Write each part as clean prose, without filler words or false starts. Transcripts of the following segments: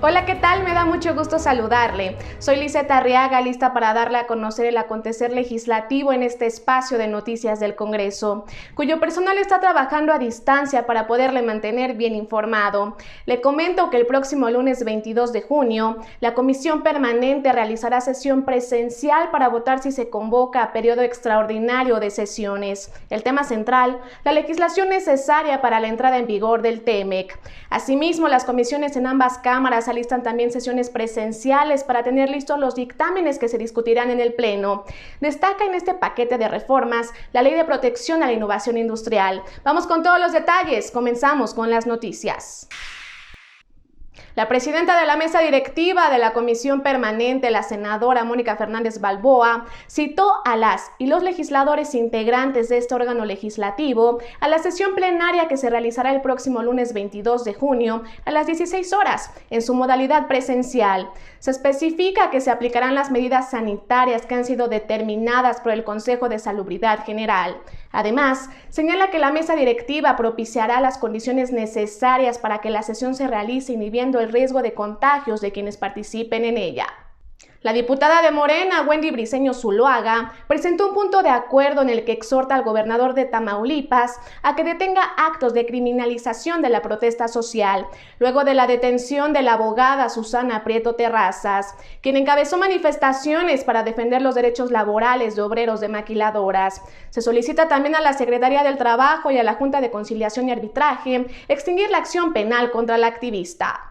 Hola, ¿qué tal? Me da mucho gusto saludarle. Soy Lizeth Arriaga, lista para darle a conocer el acontecer legislativo en este espacio de noticias del Congreso, cuyo personal está trabajando a distancia para poderle mantener bien informado. Le comento que el próximo lunes 22 de junio, la Comisión Permanente realizará sesión presencial para votar si se convoca a periodo extraordinario de sesiones. El tema central, la legislación necesaria para la entrada en vigor del TEMEC. Asimismo, las comisiones en ambas cámaras alistan también sesiones presenciales para tener listos los dictámenes que se discutirán en el Pleno. Destaca en este paquete de reformas la Ley de Protección a la Innovación Industrial. Vamos con todos los detalles. Comenzamos con las noticias. La presidenta de la mesa directiva de la Comisión Permanente, la senadora Mónica Fernández Balboa, citó a las y los legisladores integrantes de este órgano legislativo a la sesión plenaria que se realizará el próximo lunes 22 de junio a las 16 horas en su modalidad presencial. Se especifica que se aplicarán las medidas sanitarias que han sido determinadas por el Consejo de Salubridad General. Además, señala que la mesa directiva propiciará las condiciones necesarias para que la sesión se realice inhibiendo el riesgo de contagios de quienes participen en ella. La diputada de Morena, Wendy Briceño Zuluaga, presentó un punto de acuerdo en el que exhorta al gobernador de Tamaulipas a que detenga actos de criminalización de la protesta social, luego de la detención de la abogada Susana Prieto Terrazas, quien encabezó manifestaciones para defender los derechos laborales de obreros de maquiladoras. Se solicita también a la Secretaría del Trabajo y a la Junta de Conciliación y Arbitraje extinguir la acción penal contra la activista.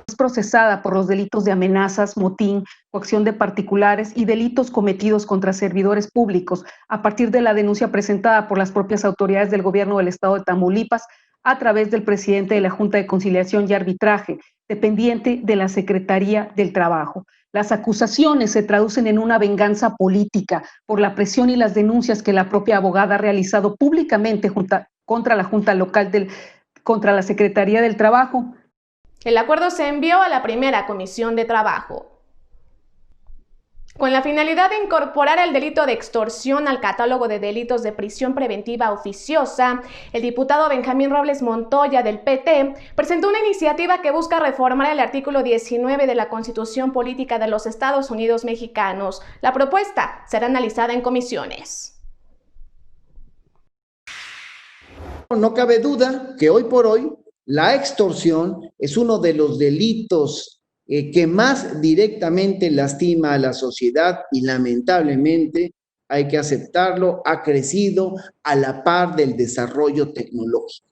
Es procesada por los delitos de amenazas, motín, coacción de particulares y delitos cometidos contra servidores públicos a partir de la denuncia presentada por las propias autoridades del gobierno del estado de Tamaulipas a través del presidente de la Junta de Conciliación y Arbitraje, dependiente de la Secretaría del Trabajo. Las acusaciones se traducen en una venganza política por la presión y las denuncias que la propia abogada ha realizado públicamente contra la Junta Local contra la Secretaría del Trabajo. El acuerdo se envió a la primera Comisión de Trabajo. Con la finalidad de incorporar el delito de extorsión al catálogo de delitos de prisión preventiva oficiosa, el diputado Benjamín Robles Montoya del PT presentó una iniciativa que busca reformar el artículo 19 de la Constitución Política de los Estados Unidos Mexicanos. La propuesta será analizada en comisiones. No cabe duda que hoy por hoy la extorsión es uno de los delitos que más directamente lastima a la sociedad y lamentablemente, hay que aceptarlo, ha crecido a la par del desarrollo tecnológico.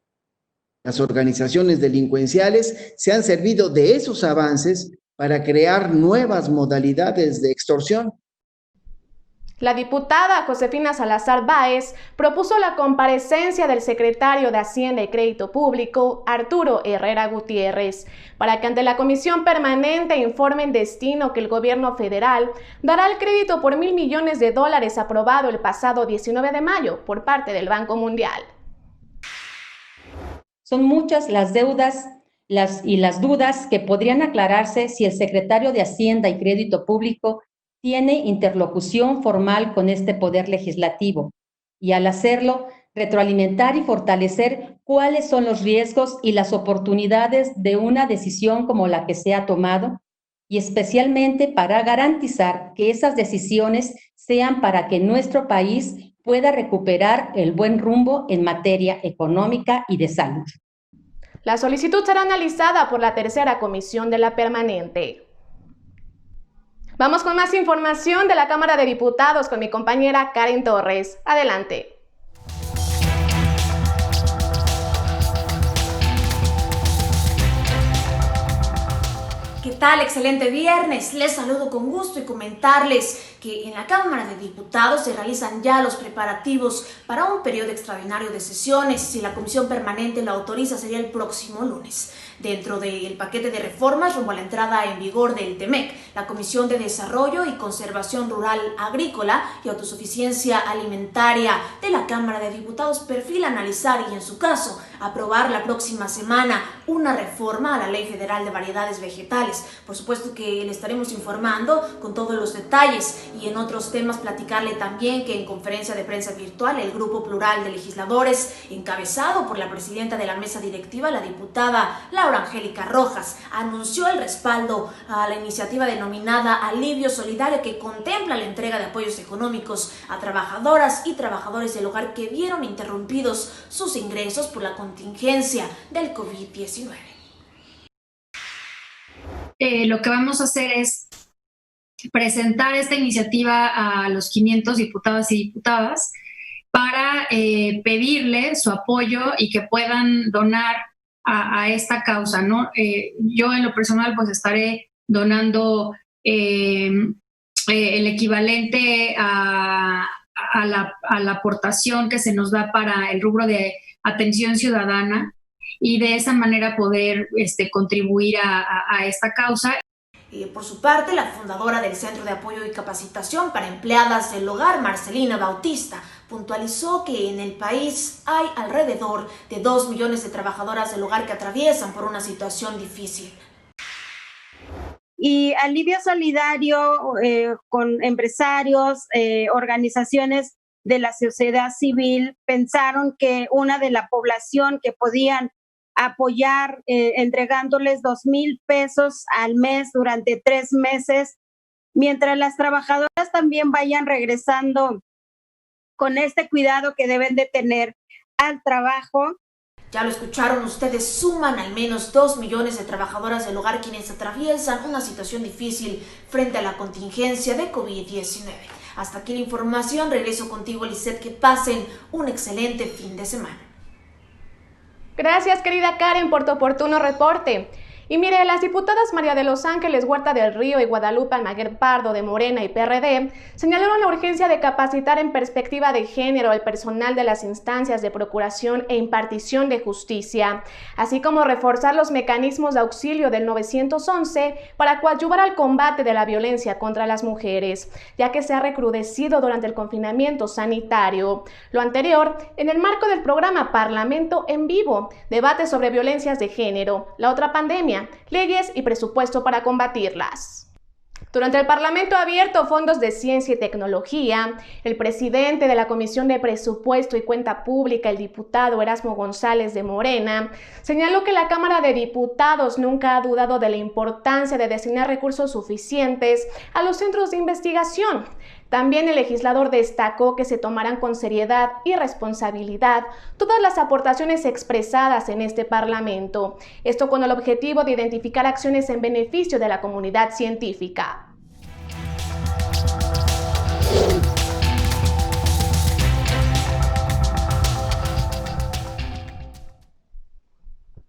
Las organizaciones delincuenciales se han servido de esos avances para crear nuevas modalidades de extorsión. La diputada Josefina Salazar Báez propuso la comparecencia del secretario de Hacienda y Crédito Público, Arturo Herrera Gutiérrez, para que ante la Comisión Permanente informe en destino que el gobierno federal dará el crédito por $1,000 millones aprobado el pasado 19 de mayo por parte del Banco Mundial. Son muchas las deudas y las dudas que podrían aclararse si el secretario de Hacienda y Crédito Público tiene interlocución formal con este poder legislativo y al hacerlo, retroalimentar y fortalecer cuáles son los riesgos y las oportunidades de una decisión como la que se ha tomado y especialmente para garantizar que esas decisiones sean para que nuestro país pueda recuperar el buen rumbo en materia económica y de salud. La solicitud será analizada por la tercera comisión de la permanente. Vamos con más información de la Cámara de Diputados con mi compañera Karen Torres. Adelante. ¿Qué tal? Excelente viernes. Les saludo con gusto y comentarles que en la Cámara de Diputados se realizan ya los preparativos para un periodo extraordinario de sesiones. Si la Comisión Permanente lo autoriza, sería el próximo lunes. Dentro del paquete de reformas rumbo a la entrada en vigor del TEMEC, la Comisión de Desarrollo y Conservación Rural Agrícola y Autosuficiencia Alimentaria de la Cámara de Diputados perfila analizar y, en su caso, aprobar la próxima semana una reforma a la Ley Federal de Variedades Vegetales. Por supuesto que le estaremos informando con todos los detalles y en otros temas platicarle también que en conferencia de prensa virtual el Grupo Plural de Legisladores, encabezado por la presidenta de la mesa directiva, la diputada Laura Angélica Rojas, anunció el respaldo a la iniciativa denominada Alivio Solidario, que contempla la entrega de apoyos económicos a trabajadoras y trabajadores del hogar que vieron interrumpidos sus ingresos por la contingencia del COVID-19. Lo que vamos a hacer es presentar esta iniciativa a los 500 diputados y diputadas para pedirle su apoyo y que puedan donar a esta causa, ¿no? Yo en lo personal pues estaré donando el equivalente a la aportación que se nos da para el rubro de atención ciudadana y de esa manera poder contribuir a esta causa. Por su parte, la fundadora del Centro de Apoyo y Capacitación para Empleadas del Hogar, Marcelina Bautista, puntualizó que en el país hay alrededor de 2 millones de trabajadoras del hogar que atraviesan por una situación difícil. Y Alivio Solidario con empresarios, organizaciones de la sociedad civil pensaron que una de la población que podían apoyar entregándoles 2,000 pesos al mes durante 3 meses, mientras las trabajadoras también vayan regresando con este cuidado que deben de tener al trabajo. Ya lo escucharon ustedes, suman al menos 2 millones de trabajadoras del hogar quienes atraviesan una situación difícil frente a la contingencia de COVID-19. Hasta aquí la información, regreso contigo, Lisette, que pasen un excelente fin de semana. Gracias, querida Karen, por tu oportuno reporte. Y mire, las diputadas María de los Ángeles Huerta del Río y Guadalupe Almaguer Pardo de Morena y PRD señalaron la urgencia de capacitar en perspectiva de género al personal de las instancias de procuración e impartición de justicia, así como reforzar los mecanismos de auxilio del 911 para coadyuvar al combate de la violencia contra las mujeres, ya que se ha recrudecido durante el confinamiento sanitario. Lo anterior, en el marco del programa Parlamento en Vivo, debate sobre violencias de género, la otra pandemia, leyes y presupuesto para combatirlas. Durante el Parlamento Abierto Fondos de Ciencia y Tecnología, el presidente de la Comisión de Presupuesto y Cuenta Pública, el diputado Erasmo González de Morena, señaló que la Cámara de Diputados nunca ha dudado de la importancia de destinar recursos suficientes a los centros de investigación. También el legislador destacó que se tomarán con seriedad y responsabilidad todas las aportaciones expresadas en este Parlamento, esto con el objetivo de identificar acciones en beneficio de la comunidad científica.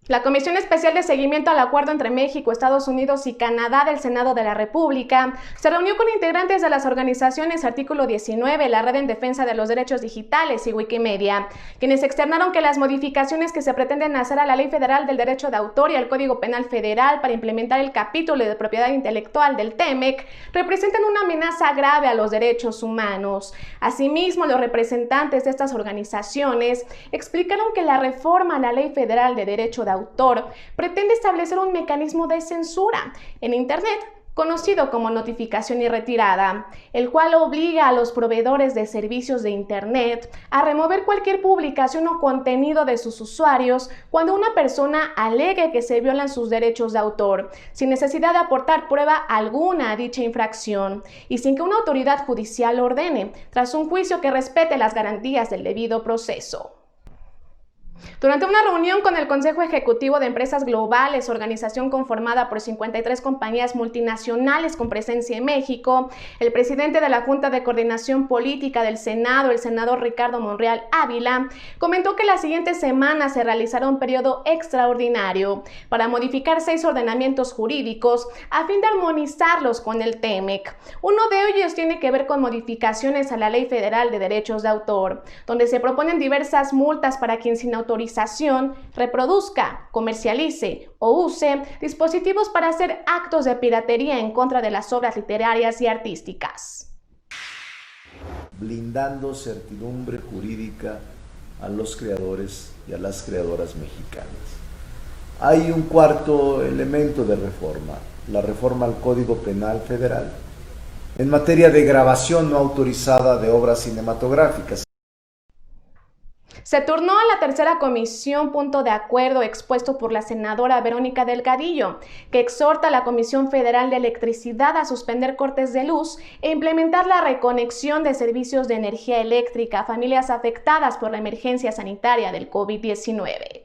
La Comisión Especial de Seguimiento al Acuerdo entre México, Estados Unidos y Canadá del Senado de la República se reunió con integrantes de las organizaciones Artículo 19, la Red en Defensa de los Derechos Digitales y Wikimedia, quienes externaron que las modificaciones que se pretenden hacer a la Ley Federal del Derecho de Autor y al Código Penal Federal para implementar el capítulo de propiedad intelectual del TEMEC representan una amenaza grave a los derechos humanos. Asimismo, los representantes de estas organizaciones explicaron que la reforma a la Ley Federal de Derecho de Autor pretende establecer un mecanismo de censura en Internet conocido como notificación y retirada, el cual obliga a los proveedores de servicios de Internet a remover cualquier publicación o contenido de sus usuarios cuando una persona alegue que se violan sus derechos de autor, sin necesidad de aportar prueba alguna a dicha infracción y sin que una autoridad judicial lo ordene, tras un juicio que respete las garantías del debido proceso. Durante una reunión con el Consejo Ejecutivo de Empresas Globales, organización conformada por 53 compañías multinacionales con presencia en México, el presidente de la Junta de Coordinación Política del Senado, el senador Ricardo Monreal Ávila, comentó que la siguiente semana se realizará un periodo extraordinario para modificar 6 ordenamientos jurídicos a fin de armonizarlos con el TEMEC. Uno de ellos tiene que ver con modificaciones a la Ley Federal de Derechos de Autor, donde se proponen diversas multas para quien sin autorización reproduzca, comercialice o use dispositivos para hacer actos de piratería en contra de las obras literarias y artísticas. Blindando certidumbre jurídica a los creadores y a las creadoras mexicanas. Hay un cuarto elemento de reforma, la reforma al Código Penal Federal, en materia de grabación no autorizada de obras cinematográficas. Se turnó a la tercera comisión punto de acuerdo expuesto por la senadora Verónica Delgadillo, que exhorta a la Comisión Federal de Electricidad a suspender cortes de luz e implementar la reconexión de servicios de energía eléctrica a familias afectadas por la emergencia sanitaria del COVID-19.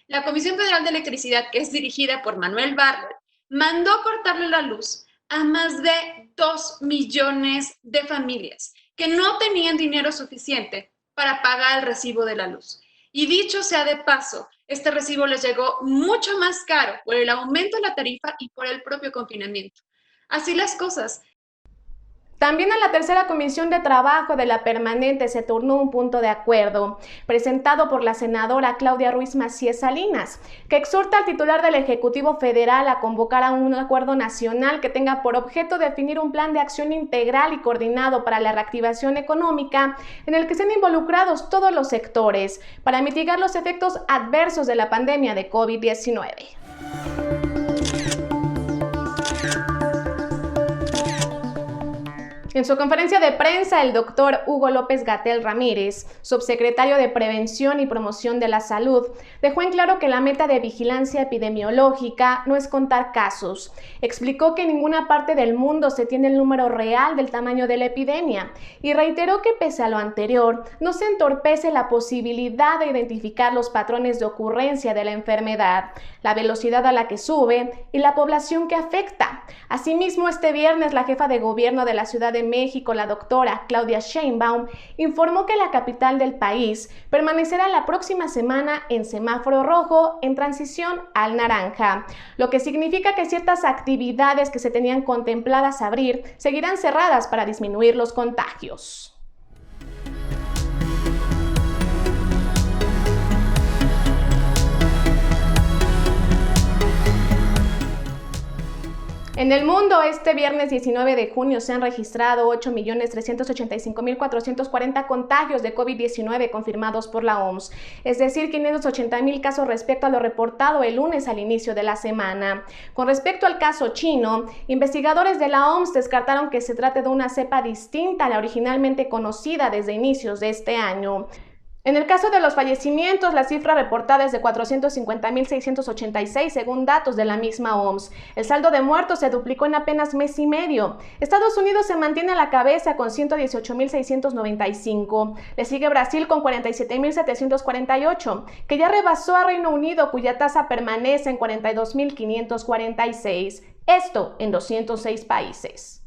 La Comisión Federal de Electricidad, que es dirigida por Manuel Bartlett, mandó cortarle la luz a más de 2 millones de familias que no tenían dinero suficiente para pagar el recibo de la luz. Y dicho sea de paso, este recibo les llegó mucho más caro por el aumento de la tarifa y por el propio confinamiento. Así las cosas. También a la tercera comisión de trabajo de la permanente se turnó un punto de acuerdo, presentado por la senadora Claudia Ruiz Macié Salinas, que exhorta al titular del Ejecutivo Federal a convocar a un acuerdo nacional que tenga por objeto definir un plan de acción integral y coordinado para la reactivación económica, en el que sean involucrados todos los sectores, para mitigar los efectos adversos de la pandemia de COVID-19. En su conferencia de prensa, el doctor Hugo López-Gatell Ramírez, subsecretario de Prevención y Promoción de la Salud, dejó en claro que la meta de vigilancia epidemiológica no es contar casos. Explicó que en ninguna parte del mundo se tiene el número real del tamaño de la epidemia y reiteró que pese a lo anterior, no se entorpece la posibilidad de identificar los patrones de ocurrencia de la enfermedad, la velocidad a la que sube y la población que afecta. Asimismo, este viernes, la jefa de gobierno de la Ciudad de México, la doctora Claudia Sheinbaum, informó que la capital del país permanecerá la próxima semana en semáforo rojo en transición al naranja, lo que significa que ciertas actividades que se tenían contempladas abrir seguirán cerradas para disminuir los contagios. En el mundo, este viernes 19 de junio se han registrado 8.385.440 contagios de COVID-19 confirmados por la OMS, es decir, 580.000 casos respecto a lo reportado el lunes al inicio de la semana. Con respecto al caso chino, investigadores de la OMS descartaron que se trate de una cepa distinta a la originalmente conocida desde inicios de este año. En el caso de los fallecimientos, la cifra reportada es de 450.686 según datos de la misma OMS. El saldo de muertos se duplicó en apenas mes y medio. Estados Unidos se mantiene a la cabeza con 118.695. Le sigue Brasil con 47.748, que ya rebasó a Reino Unido, cuya tasa permanece en 42.546. Esto en 206 países.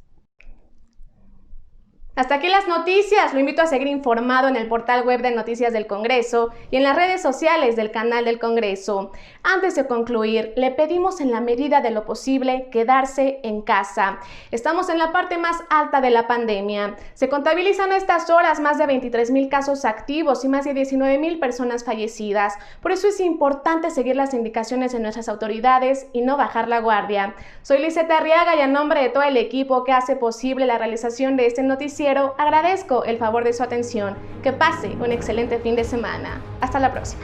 Hasta aquí las noticias. Lo invito a seguir informado en el portal web de Noticias del Congreso y en las redes sociales del canal del Congreso. Antes de concluir, le pedimos en la medida de lo posible quedarse en casa. Estamos en la parte más alta de la pandemia. Se contabilizan a estas horas más de 23.000 casos activos y más de 19.000 personas fallecidas. Por eso es importante seguir las indicaciones de nuestras autoridades y no bajar la guardia. Soy Lizeth Arriaga y a nombre de todo el equipo que hace posible la realización de este noticiero, agradezco el favor de su atención. Que pase un excelente fin de semana. Hasta la próxima.